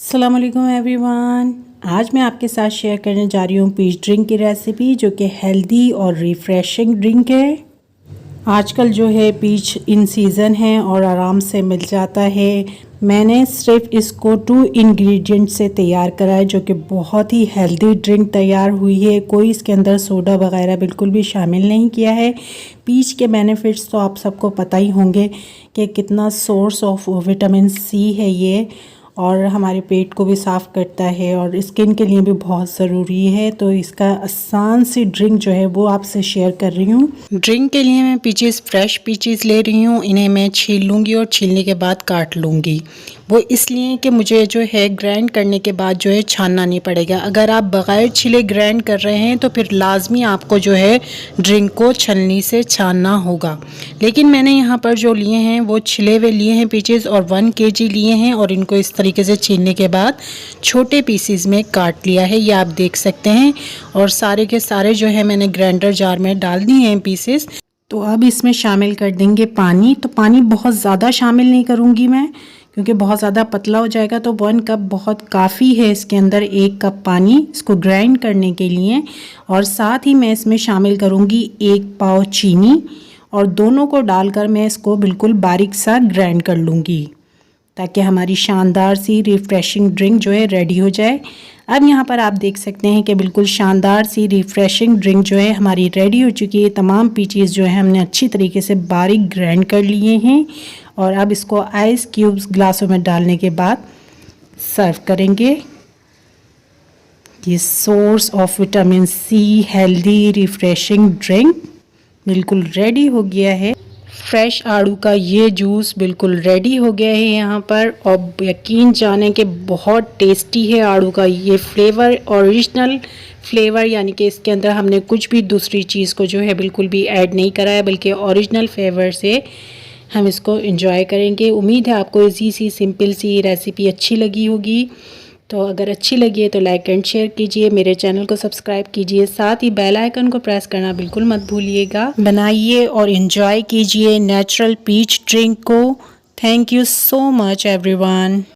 अस्सलाम वालेकुम एवरीवन। आज मैं आपके साथ शेयर करने जा रही हूँ पीच ड्रिंक की रेसिपी, जो कि हेल्दी और रिफ़्रेशिंग ड्रिंक है। आजकल जो है पीच इन सीज़न है और आराम से मिल जाता है। मैंने सिर्फ इसको 2 इंग्रेडिएंट से तैयार करा है, जो कि बहुत ही हेल्दी ड्रिंक तैयार हुई है। कोई इसके अंदर सोडा वगैरह बिल्कुल भी शामिल नहीं किया है। पीच के बेनिफिट्स तो आप सबको पता ही होंगे कि कितना सोर्स ऑफ विटामिन सी है ये, और हमारे पेट को भी साफ़ करता है और स्किन के लिए भी बहुत ज़रूरी है। तो इसका आसान सी ड्रिंक जो है वो आपसे शेयर कर रही हूँ। ड्रिंक के लिए मैं पीचेस, फ्रेश पीचेस ले रही हूँ। इन्हें मैं छील लूँगी और छीलने के बाद काट लूँगी। वो इसलिए कि मुझे जो है ग्राइंड करने के बाद जो है छानना नहीं पड़ेगा। अगर आप बग़ैर छिले ग्राइंड कर रहे हैं तो फिर लाजमी आपको जो है ड्रिंक को छलनी से छानना होगा। लेकिन मैंने यहाँ पर जो लिए हैं वो छिले हुए लिए हैं पीचेस, और 1 kg लिए हैं, और इनको इस तरीके से छीलने के बाद छोटे पीसीज में काट लिया है, ये आप देख सकते हैं। और सारे के सारे जो है मैंने ग्राइंडर जार में डाल दिए हैं पीसेस। तो अब इसमें शामिल कर देंगे पानी। तो पानी बहुत ज़्यादा शामिल नहीं करूँगी मैं, क्योंकि बहुत ज़्यादा पतला हो जाएगा। तो 1 कप बहुत काफ़ी है इसके अंदर, 1 कप पानी इसको ग्राइंड करने के लिए। और साथ ही मैं इसमें शामिल करूँगी 1 पाव चीनी, और दोनों को डालकर मैं इसको बिल्कुल बारीक सा ग्राइंड कर लूँगी, ताकि हमारी शानदार सी रिफ़्रेशिंग ड्रिंक जो है रेडी हो जाए। अब यहाँ पर आप देख सकते हैं कि बिल्कुल शानदार सी रिफ़्रेशिंग ड्रिंक जो है हमारी रेडी हो चुकी है। तमाम पीचेस जो है हमने अच्छी तरीके से बारीक ग्राइंड कर लिए हैं, और अब इसको आइस क्यूब्स ग्लासों में डालने के बाद सर्व करेंगे। ये source of vitamin C healthy refreshing drink बिल्कुल रेडी हो गया है। फ्रेश आड़ू का ये जूस बिल्कुल रेडी हो गया है यहाँ पर, और यकीन जाने कि बहुत टेस्टी है आड़ू का ये फ्लेवर, ओरिजिनल फ्लेवर, यानी कि इसके अंदर हमने कुछ भी दूसरी चीज़ को जो है बिल्कुल भी ऐड नहीं करा है, बल्कि ओरिजिनल फ्लेवर से हम इसको एंजॉय करेंगे। उम्मीद है आपको इजी सी सिंपल सी रेसिपी अच्छी लगी होगी। तो अगर अच्छी लगी है तो लाइक एंड शेयर कीजिए, मेरे चैनल को सब्सक्राइब कीजिए, साथ ही बेल आइकन को प्रेस करना बिल्कुल मत भूलिएगा। बनाइए और एंजॉय कीजिए नेचुरल पीच ड्रिंक को। Thank you so much everyone.